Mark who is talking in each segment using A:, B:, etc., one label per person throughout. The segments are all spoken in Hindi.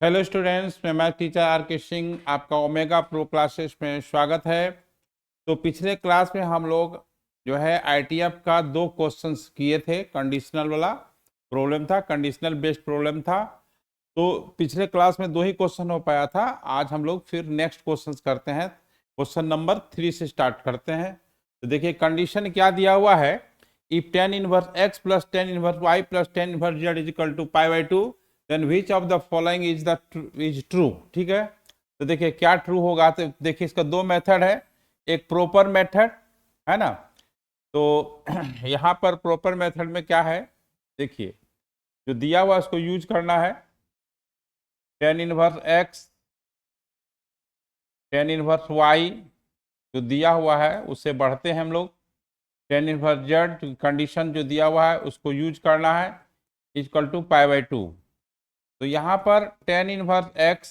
A: हेलो स्टूडेंट्स, मैं मैथ टीचर आर के सिंह आपका ओमेगा प्रो क्लासेस में स्वागत है। तो पिछले क्लास में हम लोग जो है आईटीएफ का 2 क्वेश्चंस किए थे। कंडीशनल वाला प्रॉब्लम था, कंडीशनल बेस्ड प्रॉब्लम था। तो पिछले क्लास में 2 ही क्वेश्चन हो पाया था। आज हम लोग फिर नेक्स्ट क्वेश्चंस करते हैं। क्वेश्चन नंबर 3 से स्टार्ट करते हैं। तो देखिए कंडीशन क्या दिया हुआ है। If tan inverse x plus tan inverse y plus tan inverse z is equal to π/2 then which of the following is true. ठीक है, तो देखिए क्या ट्रू होगा। तो देखिए इसका 2 मेथड है। एक प्रॉपर मेथड है ना। तो यहाँ पर प्रॉपर मेथड में क्या है, देखिए जो दिया हुआ उसको यूज करना है। tan inverse x tan inverse y जो दिया हुआ है उससे बढ़ते हैं हम लोग। tan इनवर्स z कंडीशन जो दिया हुआ है उसको यूज करना है, इक्वल टू π/2। तो यहाँ पर tan inverse x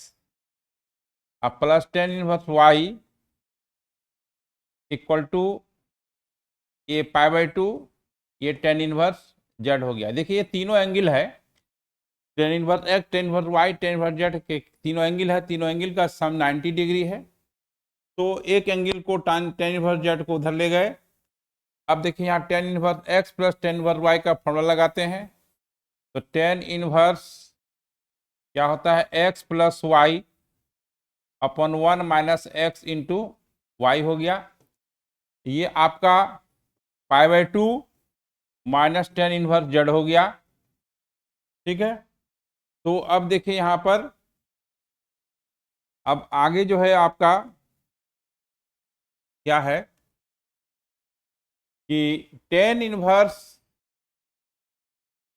A: plus tan inverse y equal to ये π/2, ये tan इनवर्स z हो गया। देखिए ये तीनों एंगल है, tan inverse x, tan inverse y, tan inverse z के तीनों एंगल है। तीनों एंगल का सम 90 डिग्री है। तो एक एंगल को tan इनवर्स z को उधर ले गए। अब देखिए यहाँ tan inverse x plus tan inverse y का फॉर्मूला लगाते हैं। तो tan इनवर्स क्या होता है, x plus y upon 1 minus x into y हो गया। ये आपका π/2 माइनस tan इनवर्स z हो गया। ठीक है, तो अब देखिए यहाँ पर अब आगे जो है आपका क्या है कि tan इनवर्स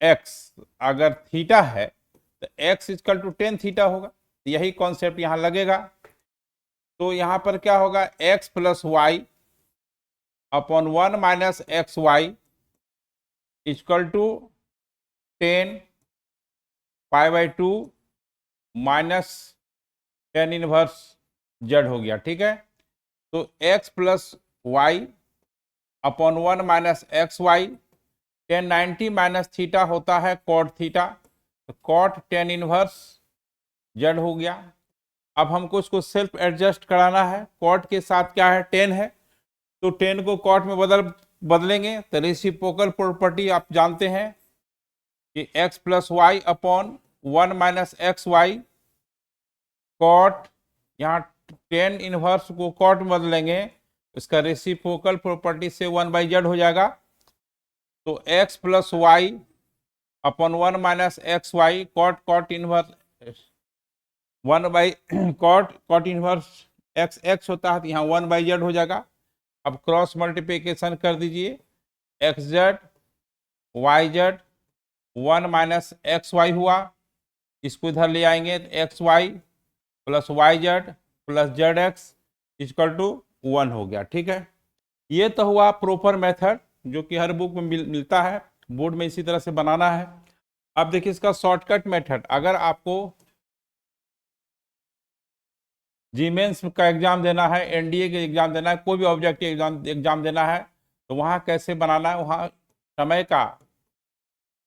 A: x अगर थीटा है तो x equal to tan theta होगा। तो यही कॉन्सेप्ट यहाँ लगेगा। तो यहाँ पर क्या होगा, x plus y upon 1 minus x y equal to tan π/2 minus tan inverse z हो गया। ठीक है, तो x plus y upon 1 minus x y, tan 90 minus theta होता है cot थीटा, तो cot tan इनवर्स z हो गया। अब हमको इसको सेल्फ एडजस्ट कराना है। cot के साथ क्या है, tan है, तो tan को cot में बदलेंगे। तो रेसिप्रोकल प्रॉपर्टी आप जानते हैं कि x plus y upon 1 minus x y cot, यहाँ tan इनवर्स को कॉट में बदलेंगे, इसका रेसिप्रोकल प्रॉपर्टी से 1/z हो जाएगा। तो x plus y upon 1 minus x y cot inverse 1 cot inverse x होता है, तो यहाँ 1/z हो जाएगा। अब क्रॉस मल्टीप्लिकेशन कर दीजिए, xz yz 1 minus x y हुआ, इसको इधर ले आएंगे तो x y plus y z plus z x equal to 1 हो गया। ठीक है, ये तो हुआ प्रॉपर मेथड जो कि हर बुक में मिलता है। बोर्ड में इसी तरह से बनाना है। अब देखिए इसका शॉर्टकट मेथड, अगर आपको जीमेंस का एग्जाम देना है, एनडीए के एग्जाम देना है, कोई भी ऑब्जेक्टिव एग्जाम देना है, तो वहाँ कैसे बनाना है, वहाँ समय का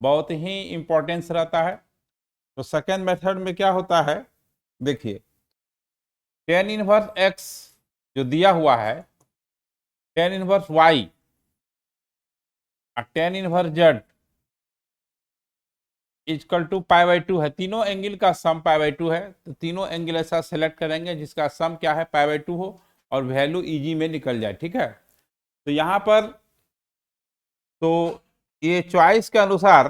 A: बहुत ही इंपॉर्टेंस रहता है। तो सेकेंड मेथड में क्या होता है, देखिए tan इनवर्स x जो दिया हुआ है, tan इनवर्स y और tan inverse z equal to π/2 है। तीनों एंगल का सम π/2 है। तो तीनों एंगल ऐसा सेलेक्ट करेंगे जिसका सम क्या है, π/2 हो और वैल्यू इजी में निकल जाए। ठीक है, तो यहाँ पर तो ये चॉइस के अनुसार,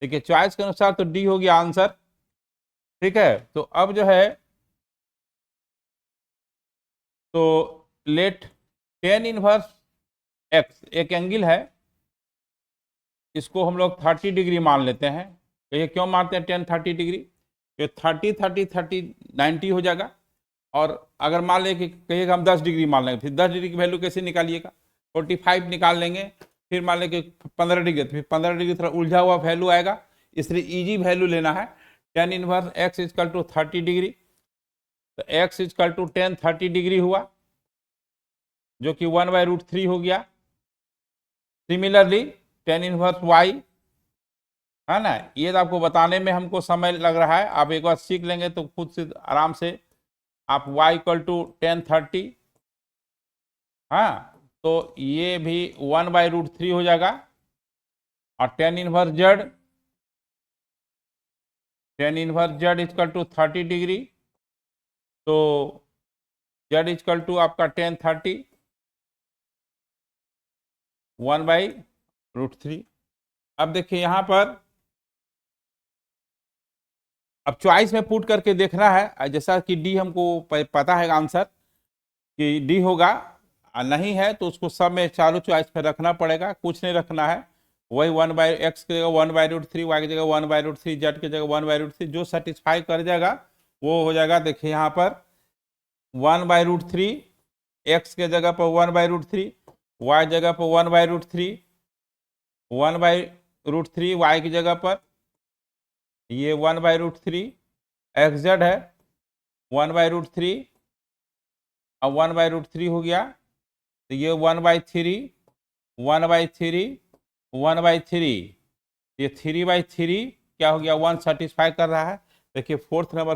A: देखिए चॉइस के अनुसार तो डी हो गया आंसर। ठीक है, तो अब जो है तो लेट tan इनवर्स x एक एंगल है, इसको हम लोग 30 डिग्री मान लेते हैं। तो ये क्यों मानते हैं tan 30 डिग्री, तो 30 30 30 90 हो जाएगा। और अगर मान लें कि कहिएगा हम 10 डिग्री मान लेंगे, फिर 10 डिग्री की वैल्यू कैसे निकालिएगा, 45 निकाल लेंगे। फिर मान लें कि 15 डिग्री, तो फिर 15 डिग्री थोड़ा उलझा हुआ वैल्यू आएगा, इसलिए इजी वैल्यू लेना है। tan inverse x equal to 30 degree, तो x equal to tan 30 degree हुआ, जो कि 1/√3 हो गया। सिमिलरली tan इनवर्स y है ना। ये तो आपको बताने में हमको समय लग रहा है, आप एक बार सीख लेंगे तो खुद से आराम से आप y इक्वल टू 1030, हाँ, तो ये भी 1/√3 हो जाएगा। और tan inverse z equal to 30 degree, तो जेड इक्वल टू आपका 1030 1/√3। अब देखिए यहाँ पर अब चॉइस में पुट करके देखना है, जैसा कि डी हमको पता है आंसर कि डी होगा, नहीं है तो उसको सब में चारों चॉइस पे रखना पड़ेगा, कुछ नहीं रखना है। वही 1/x की जगह 1/√3, y की जगह 1/√3, जेड की जगह 1/√3, जो सेटिस्फाई कर जाएगा वो हो जाएगा। देखिए यहाँ पर 1/√3, x के जगह पर 1/√3, y जगह पर 1/√3, 1/√3 y की जगह पर ये 1/√3, एक्स जेड है 1/√3, अब 1/√3 हो गया, तो ये 1/3, 1/3, 1/3, ये 3/3 क्या हो गया, 1 सेटिस्फाई कर रहा है। देखिए फोर्थ नंबर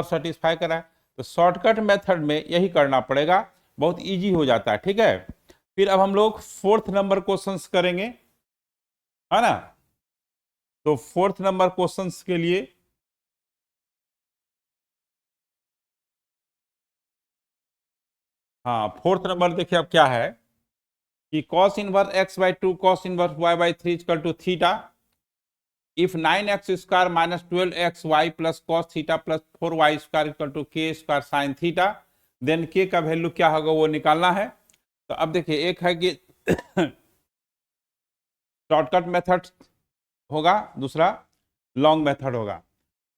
A: सेटिस्फाई कर रहा है, तो शॉर्टकट मेथड में यही करना पड़ेगा, बहुत इजी हो जाता है, ठीक है। फिर अब हम लोग फोर्थ नंबर क्वेश्चंस करेंगे, है ना। तो फोर्थ नंबर क्वेश्चंस के लिए हाँ, फोर्थ नंबर देखिए अब क्या है कि cos inverse x/2 cos inverse y/3 equal to theta if 9x² minus 12xy plus cos theta plus 4y² equal to k² sine theta, then k का वैल्यू क्या होगा वो निकालना है। तो अब देखिए एक है कि शॉर्टकट मेथड होगा, दूसरा लॉन्ग मेथड होगा।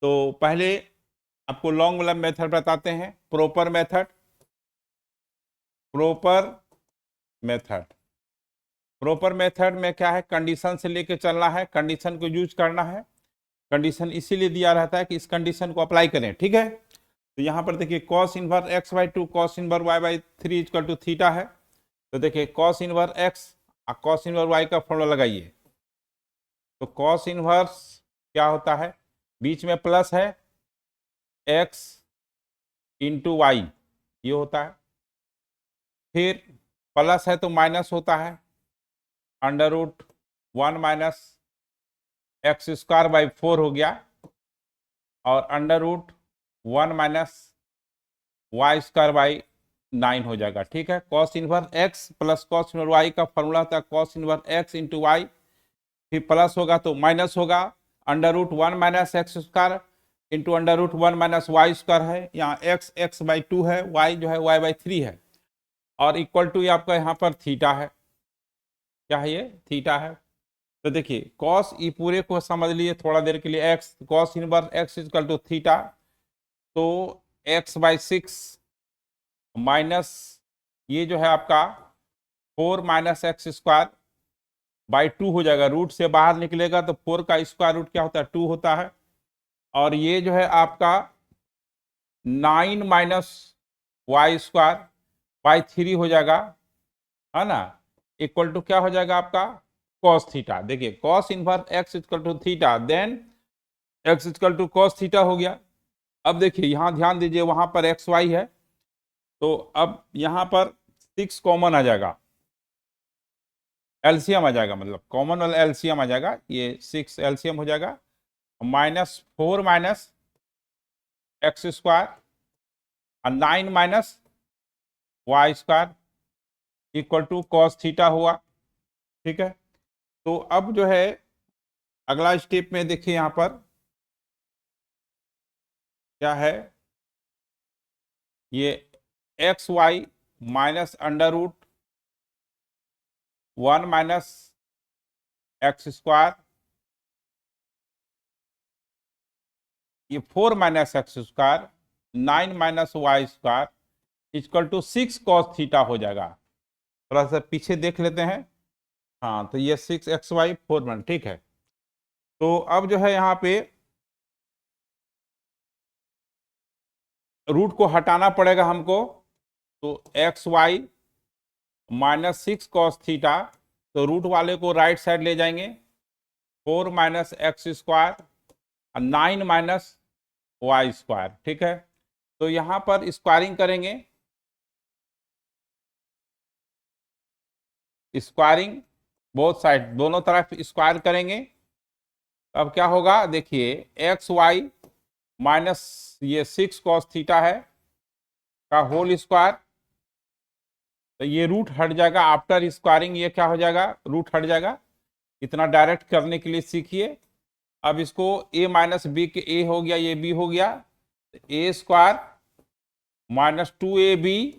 A: तो पहले आपको लॉन्ग वाला मेथड बताते हैं, प्रॉपर मेथड। प्रॉपर मेथड में क्या है, कंडीशन से लेके चलना है, कंडीशन को यूज करना है। कंडीशन इसीलिए दिया रहता है कि इस कंडीशन को अप्लाई करें, ठीक है। तो यहाँ पर देखिए cos inverse x/2 cos inverse y/3 equal to theta है। तो देखिए cos इनवर्स x और cos इनवर्स y का फॉर्मूला लगाइए। तो cos इनवर्स क्या होता है, बीच में प्लस है, x इंटू वाई ये होता है, फिर प्लस है तो माइनस होता है, √1 माइनस x² 4 हो गया, और √1 माइनस y² 9 हो जाएगा, ठीक है। cos inverse x plus cos inverse y का फॉर्मूला होता है cos inverse x into y, फिर प्लस होगा तो माइनस होगा, √1 minus x² into √1 minus y² है, यहाँ x/2 है, y जो है y/3 है, और इक्वल टू आपका यहाँ पर थीटा है, क्या है ये, थीटा है। तो देखिए cos ई पूरे को समझ लिए थोड़ा देर के लिए, x cos inverse x equal to theta, तो x/6 माइनस ये जो है आपका 4 माइनस x² 2 हो जाएगा, रूट से बाहर निकलेगा तो 4 का स्क्वायर रूट क्या होता है, 2 होता है, और ये जो है आपका 9 माइनस y²/3 हो जाएगा, है ना, इक्वल टू क्या हो जाएगा आपका cos थीटा। देखिए cos inverse x equal to theta, then x equal to cos theta हो गया। अब देखिए यहां ध्यान दीजिए, वहां पर एक्स वाई है, तो अब यहां पर 6 कॉमन आ जाएगा, एलसीएम आ जाएगा, मतलब कॉमन वाला एलसीएम आ जाएगा, ये 6 एलसीएम हो जाएगा, -4 माइनस x² और 9 minus y² equal to cos theta हुआ, ठीक है। तो अब जो है अगला स्टेप में देखिए यहां पर क्या है, ये xy माइनस √1 माइनस x², ये 4 minus x², 9 minus y² equal to 6 cos theta हो जाएगा। थोड़ा सा पीछे देख लेते हैं, हाँ, तो ये 6xy 4 ठीक है। तो अब जो है यहाँ पे रूट को हटाना पड़ेगा हमको, तो xy -6 cos थीटा, तो रूट वाले को राइट साइड ले जाएंगे, 4 माइनस एक्स स्क्वायर और 9 माइनस वाई स्क्वायर। ठीक है, तो यहां पर स्क्वायरिंग करेंगे, स्क्वायरिंग बोथ साइड, दोनों तरफ स्क्वायर करेंगे। अब क्या होगा देखिए, एक्स वाई माइनस ये 6 कॉस थीटा है का होल स्क्वायर, तो ये रूट हट जाएगा आफ्टर स्क्वायरिंग, ये क्या हो जाएगा, रूट हट जाएगा। इतना डायरेक्ट करने के लिए सीखिए। अब इसको a माइनस बी के a हो गया, ये b हो गया, a square minus 2ab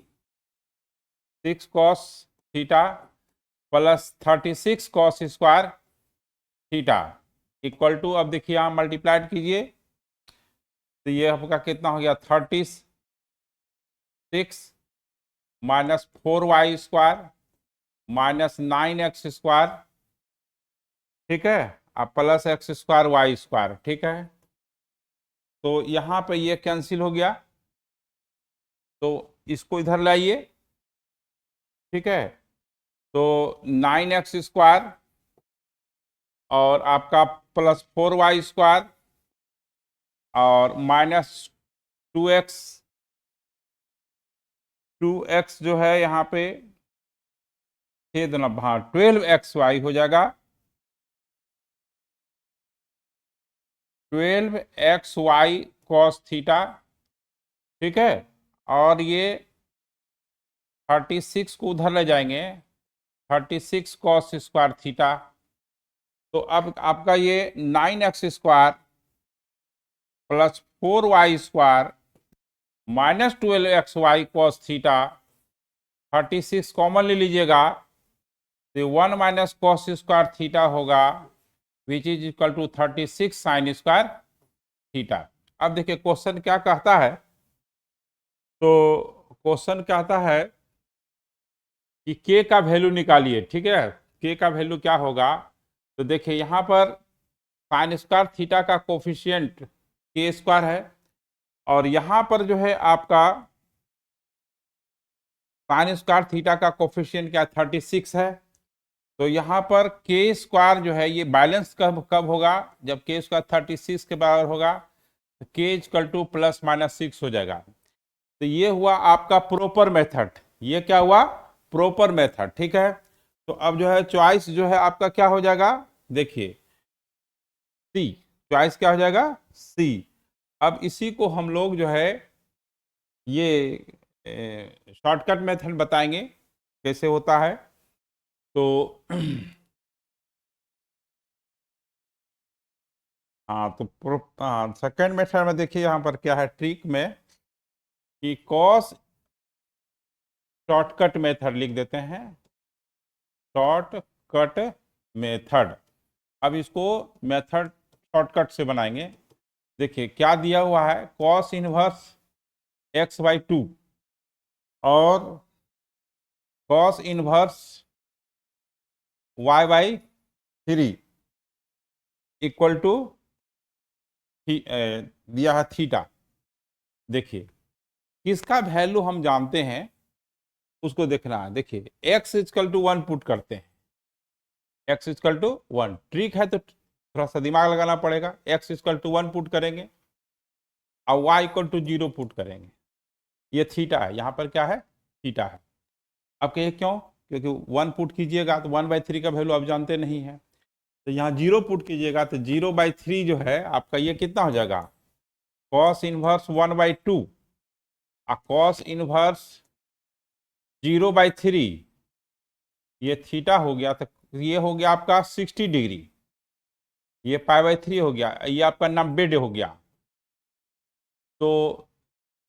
A: 6 cos theta plus 36 cos square theta equal to, अब देखिए यहां मल्टीप्लाइड कीजिए तो ये आपका कितना हो गया, 36 minus 4y square minus 9x square. ठीक है, अब plus x square y square. ठीक है, तो यहां पे ये कैंसिल हो गया, तो इसको इधर लाइए। ठीक है, तो 9x स्क्वायर और आपका प्लस 4y स्क्वायर और माइनस 2x, 2x जो है यहाँ पे छेद न, हाँ 12xy हो जाएगा, 12xy cos थीटा। ठीक है, और ये 36 को उधर ले जाएंगे, 36 cos स्क्वायर थीटा। तो अब आपका ये 9x square plus 4y square minus 12xy cos theta, 36 common ले लीजिएगा तो 1 माइनस कॉस स्क्वायर थीटा होगा, which is equal to 36 sine square theta. अब देखिए क्वेश्चन क्या कहता है, तो क्वेश्चन कहता है कि के का वैल्यू निकालिए। ठीक है, के का वैल्यू क्या होगा, तो देखिए यहां पर साइन स्क्वायर थीटा का कोफिशिएंट के स्क्वायर है, और यहां पर जो है आपका साइन स्क्वायर थीटा का कोफिशिएंट क्या 36 है। तो यहां पर के स्क्वायर जो है ये बैलेंस कब कब होगा, जब के स्क्वायर 36 के बराबर होगा, तो के इक्वल टू प्लस माइनस 6 हो जाएगा। तो ये हुआ आपका प्रॉपर मेथड, ये क्या हुआ, प्रॉपर मेथड। ठीक है, तो अब जो है चॉइस जो है आपका क्या हो जाएगा, देखिए सी, चॉइस क्या हो जाएगा, सी। अब इसी को हम लोग जो है ये शॉर्टकट मेथड बताएंगे कैसे होता है। तो हाँ, तो सेकेंड मेथड में देखिए यहाँ पर क्या है ट्रिक में, कि कॉस, शॉर्टकट मेथड लिख देते हैं, शॉर्टकट मेथड। अब इसको मेथड शॉर्टकट से बनाएंगे। देखिए क्या दिया हुआ है, कॉस इनवर्स x/2 और cos inverse y/3 equal to दिया है थीटा। देखिए किसका वैल्यू हम जानते हैं उसको देखना है। देखिए x इक्वल टू 1 पुट करते हैं, x इक्वल टू 1, ट्रिक है तो थोड़ा सा दिमाग लगाना पड़ेगा। x इक्वल टू 1 पुट करेंगे और y इक्वल टू 0 पुट करेंगे, ये थीटा है, यहाँ पर क्या है, थीटा है। अब कहिए क्यों, क्योंकि 1 पुट कीजिएगा तो 1/3 का वैल्यू आप जानते नहीं है, तो यहाँ 0 पुट कीजिएगा तो 0/3 जो है आपका ये कितना हो जाएगा, कॉस इनवर्स 1/2 और कॉस इनवर्स 0/3, ये थीटा हो गया, तो ये हो गया आपका 60 डिग्री, ये π/3 हो गया, ये आपका 90 हो गया। तो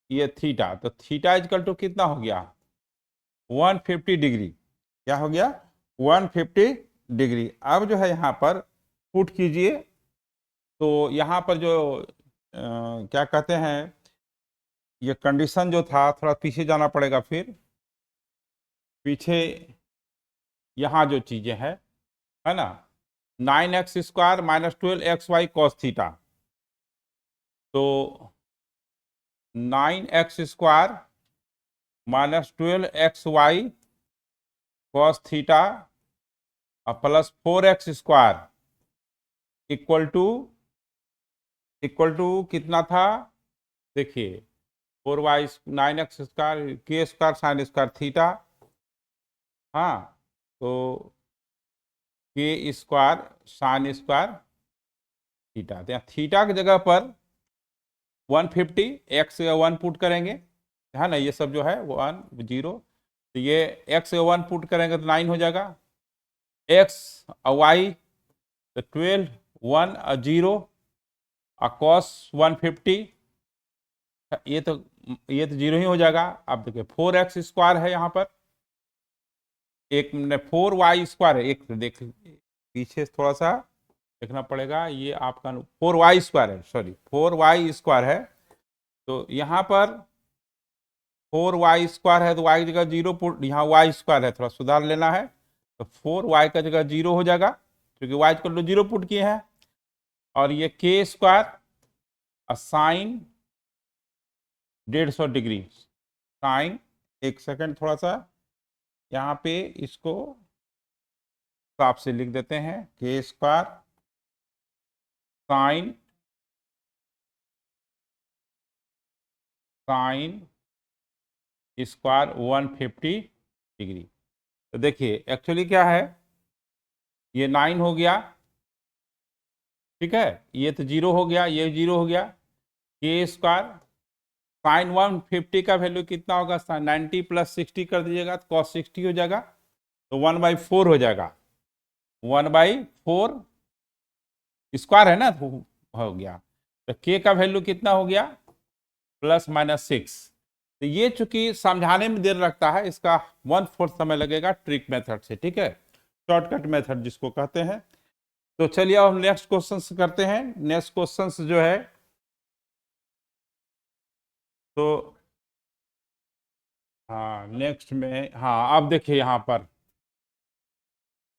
A: ये थीटा, तो थीटा इक्वल टू कितना हो गया, 150 डिग्री। क्या हो गया, 150 डिग्री। अब जो है यहाँ पर पुट कीजिए, तो यहाँ पर जो क्या कहते हैं, ये कंडीशन जो था थोड़ा पीछे जाना पड़ेगा, फिर पीछे यहाँ जो चीजें है ना, 9x square minus 12xy cos theta, तो 9x square minus 12xy cos theta और plus 4x square equal to कितना था, देखिए 4y 9x² k² sin² theta. हाँ, तो k² sin² थीटा, तो यहाँ थीटा की जगह पर 150, x 1 पुट करेंगे, है ना, ये सब जो है 1 0, तो ये x 1 पुट करेंगे तो 9 हो जाएगा, x y तो 12 1 0 cos 150, ये तो 0 ही हो जाएगा। अब देखिए 4x² है यहाँ पर, एक 4y² है, एक देख पीछे थोड़ा सा देखना पड़ेगा, ये आपका 4y² है, सॉरी 4y² है, तो यहाँ पर 4y² है तो y की जगह 0 पुट, यहाँ y² है, थोड़ा सुधार लेना है, तो 4y का जगह 0 हो जाएगा क्योंकि y को 0 पुट किए हैं, और ये k² साइन 150 डिग्री साइन, एक सेकंड थोड़ा सा यहाँ पे इसको साफ से लिख देते हैं, k² साइन स्क्वायर 150 डिग्री। तो देखिए एक्चुअली क्या है, ये 9 हो गया, ठीक है, ये तो 0 हो गया, ये 0 हो गया, k² साइन 150 का वैल्यू कितना होगा, 90 + 60 कर दीजिएगा तो cos 60 हो जाएगा, तो 1/4 हो जाएगा, 1/4 स्क्वायर है ना, तो हो गया, तो k का वैल्यू कितना हो गया, ±6। तो ये चूंकि समझाने में देर लगता है, इसका 1/4 समय लगेगा ट्रिक मेथड से, ठीक है, शॉर्टकट मेथड जिसको कहते हैं। तो चलिए अब हम नेक्स्ट क्वेश्चन करते हैं। नेक्स्ट क्वेश्चन जो है, तो हाँ नेक्स्ट में, हाँ अब देखिए यहाँ पर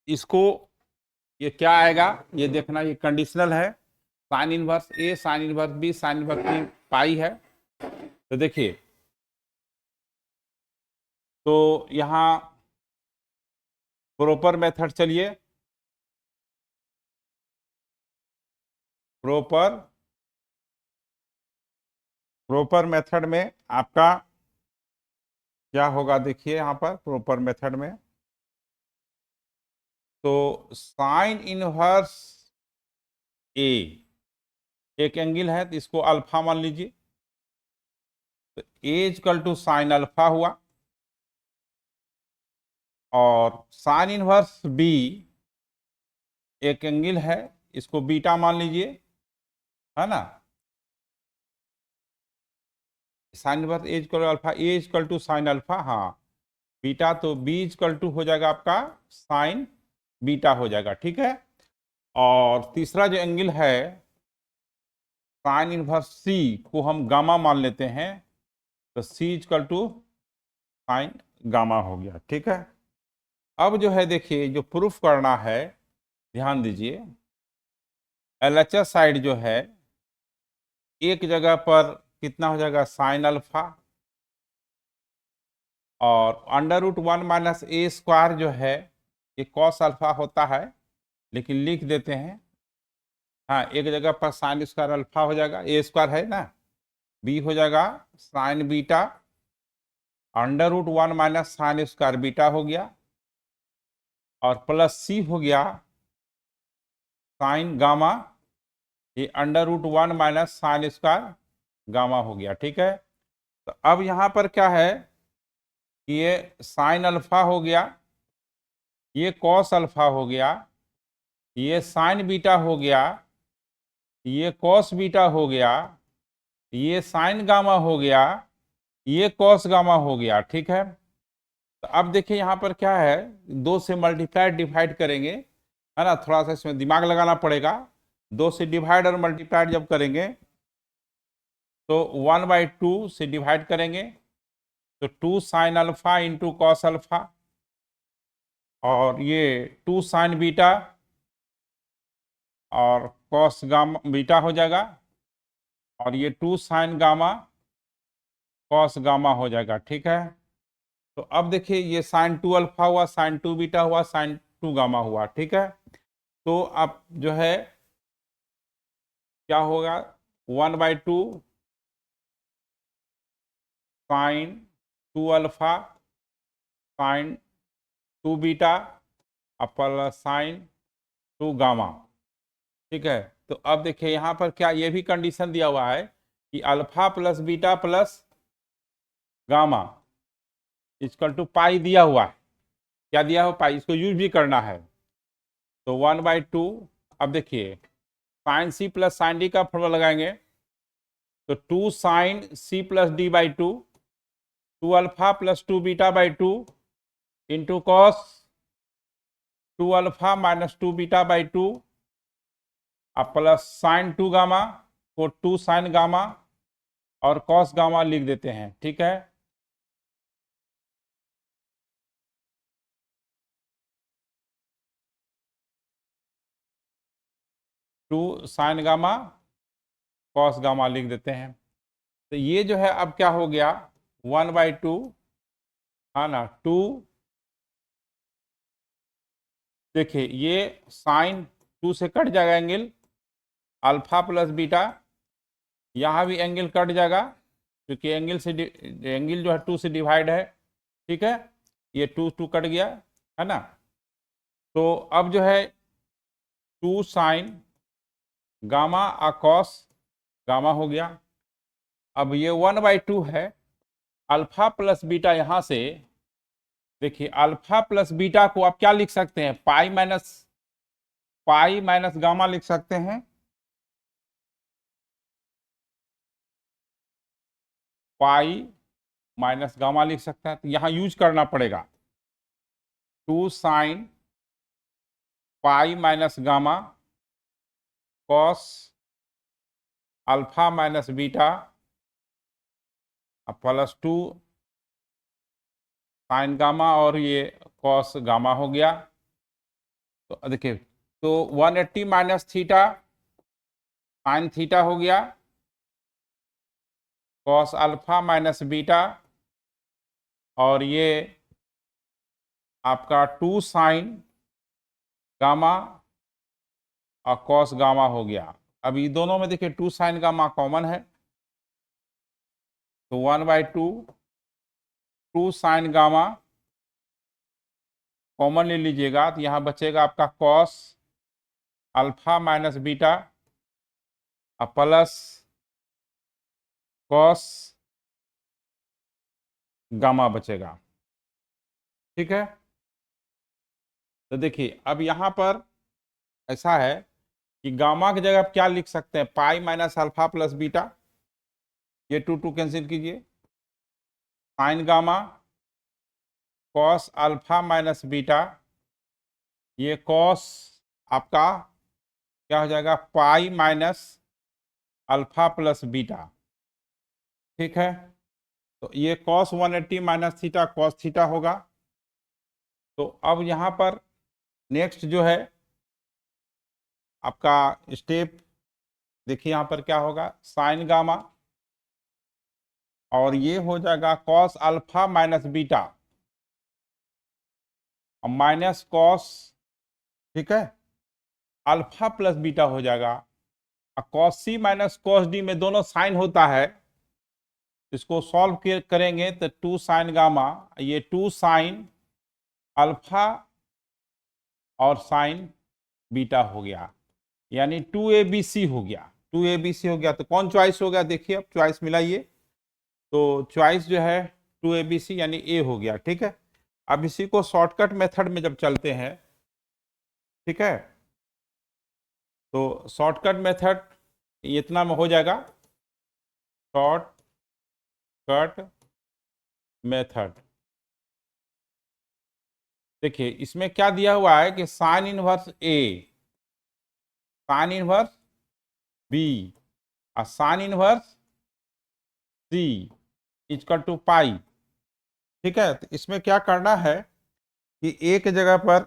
A: इसको, ये क्या आएगा ये देखना, ये कंडीशनल है, sine inverse A sine inverse B sine inverse B पाई है। तो देखिए, तो यहाँ प्रॉपर मेथड, चलिए प्रॉपर मेथड में आपका क्या होगा, देखिए यहाँ पर प्रॉपर मेथड में, तो साइन इनवर्स ए एक एंगल है तो इसको अल्फा मान लीजिए, तो A = साइन अल्फा हुआ, और साइन इनवर्स बी एक एंगल है, इसको बीटा मान लीजिए, है ना, sine inverse A = alpha, A = sine alpha, हाँ बीटा, तो B = हो जाएगा आपका साइन बीटा हो जाएगा, ठीक है। और तीसरा जो एंगल है साइन इनवर्स C को हम गामा मान लेते हैं, तो C = साइन गामा हो गया, ठीक है। अब जो है देखिए, जो प्रूफ करना है, ध्यान दीजिए, LHS साइड जो है एक जगह पर कितना हो जाएगा, साइन अल्फा, और √1 - A² जो है ये कॉस अल्फा होता है, लेकिन लिख देते हैं, हाँ एक जगह पर sin² अल्फा हो जाएगा, A² है ना, B हो जाएगा साइन बीटा, √1 - sin² बीटा हो गया, और प्लस C हो गया साइन गामा, ये √1 - sin² गामा हो गया, ठीक है। तो अब यहाँ पर क्या है कि ये साइन अल्फा हो गया, ये कॉस अल्फा हो गया, ये साइन बीटा हो गया, ये कॉस बीटा हो गया, ये साइन गामा हो गया, ये कॉस गामा हो गया, ठीक है। तो अब देखिए यहाँ पर क्या है, 2 से मल्टीप्लाई डिवाइड करेंगे, है ना, थोड़ा सा इसमें दिमाग लगाना पड़ेगा, 2 से डिवाइड और मल्टीप्लाई जब करेंगे तो 1/2 से डिवाइड करेंगे, तो 2 sine alpha into cos alpha, और ये 2 साइन बीटा और कॉस गामा बीटा हो जाएगा, और ये 2 साइन गामा कॉस गामा हो जाएगा, ठीक है। तो अब देखिए ये साइन 2 अल्फा हुआ, साइन 2 बीटा हुआ, साइन 2 गामा हुआ, ठीक है। तो अब जो है क्या होगा 1/2 sine 2 alpha sine 2 beta plus sine 2 gamma. ठीक है, तो अब देखिए यहाँ पर क्या ये भी कंडीशन दिया हुआ है कि alpha plus beta plus gamma equal to pi दिया हुआ है। क्या दिया हुआ पाई, इसको यूज भी करना है। तो 1/2, अब देखिए sine C plus sine D का फॉर्मूला लगाएंगे तो 2 sine C plus D by 2 2 alpha plus 2 beta by 2 into cos 2 alpha minus 2 beta by 2 अब प्लस साइन 2 गामा को 2 साइन गामा और कॉस गामा लिख देते हैं। ठीक है, two sine gamma cos gamma लिख देते हैं। तो ये जो है अब क्या हो गया 1/2 है ना 2, देखिए ये साइन 2 से कट जाएगा एंगल अल्फा प्लस बीटा, यहाँ भी एंगल कट जाएगा क्योंकि एंगल जो है 2 से डिवाइड है। ठीक है, ये 2 कट गया है ना। तो अब जो है 2 साइन गामा और कॉस गामा हो गया। अब ये 1/2 है अल्फा प्लस बीटा, यहां से देखिए अल्फा प्लस बीटा को आप क्या लिख सकते हैं, पाई माइनस गामा लिख सकते हैं। पाई माइनस गामा लिख सकते हैं, तो यहां यूज करना पड़ेगा 2 sine pi minus gamma cos alpha minus beta plus 2 sine gamma और ये कॉस गामा हो गया। तो देखिए तो 180 माइनस थीटा साइन थीटा हो गया कॉस अल्फा माइनस बीटा और ये आपका 2 साइन गामा और कॉस गामा हो गया। अब ये दोनों में देखिए 2 साइन गामा कॉमन है तो 1/2 2 साइन गामा कॉमन ले लीजिएगा तो यहाँ बचेगा आपका cos alpha minus beta plus cos gamma बचेगा। ठीक है, तो देखिए अब यहाँ पर ऐसा है कि गामा की जगह आप क्या लिख सकते हैं, pi minus alpha plus beta, ये 2 कैंसिल कीजिए, sign gamma cos alpha minus beta, ये कॉस आपका क्या हो जाएगा pi minus alpha plus beta. ठीक है, तो ये cos 180 minus theta cos theta होगा। तो अब यहाँ पर नेक्स्ट जो है आपका स्टेप देखिए यहाँ पर क्या होगा साइन गामा और ये हो जाएगा कॉस अल्फा माइनस बीटा और माइनस कॉस, ठीक है, अल्फा प्लस बीटा हो जाएगा। कॉस सी माइनस कॉस डी में दोनों साइन होता है, इसको सॉल्व करेंगे तो 2 साइन गामा, ये 2 साइन अल्फा और साइन बीटा हो गया, यानी 2abc हो गया। 2abc हो गया तो कौन चॉइस हो गया, देखिए अब चॉइस मिलाइए तो चॉइस जो है 2abc यानी ए हो गया। ठीक है, अब इसी को शॉर्टकट मेथड में जब चलते हैं, ठीक है, तो शॉर्टकट मेथड इतना में हो जाएगा शॉर्टकट मेथड। देखिए इसमें क्या दिया हुआ है कि sine inverse A sine inverse B और sine inverse C equal to pi. ठीक है, तो इसमें क्या करना है कि एक जगह पर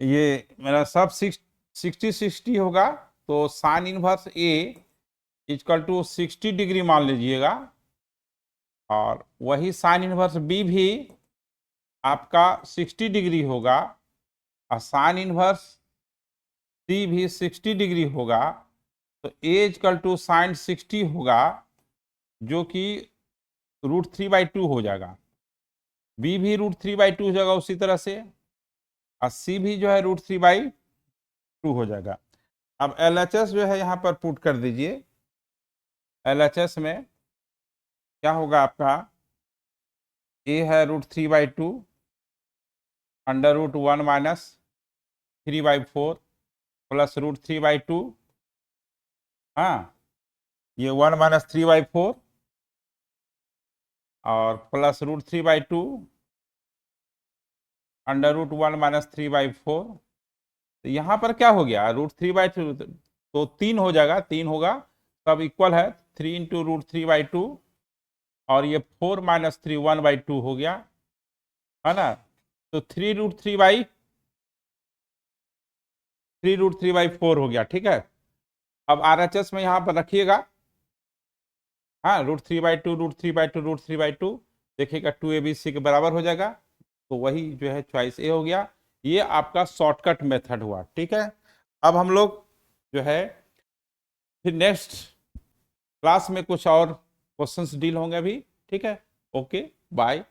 A: ये मेरा सब 60 होगा तो sine inverse A equal to 60 degree मान लीजिएगा और वही साइन इनवर्स बी भी आपका 60 डिग्री होगा और साइन इनवर्स सी भी 60 डिग्री होगा तो ए इक्वल टू साइन 60 होगा, जो कि √3/2 हो जाएगा। बी भी √3/2 हो जाएगा उसी तरह से, और सी भी जो है √3/2 हो जाएगा। अब LHS जो है यहाँ पर पुट कर दीजिए। LHS में क्या होगा आपका, ए है √3/2 √1 माइनस 3/4 प्लस √3/2, हाँ ये 1 माइनस 3/4 और प्लस √3/2 √1 माइनस 3/4। तो यहाँ पर क्या हो गया, √3/2 तो 3 हो जाएगा, 3 होगा तब इक्वल है 3 इंटू √3/2 और ये 4 माइनस 3 1/2 हो गया, है ना। तो 3√3/4 हो गया, ठीक है। अब RHS में यहाँ पर रखिएगा, हाँ √3/2 √3/2 √3/2, देखिएगा 2ABC के बराबर हो जाएगा, तो वही जो है चॉइस ए हो गया। ये आपका शॉर्टकट मेथड हुआ, ठीक है। अब हम लोग जो है फिर नेक्स्ट क्लास में कुछ और क्वेश्चंस डील होंगे अभी, ठीक है। Okay bye.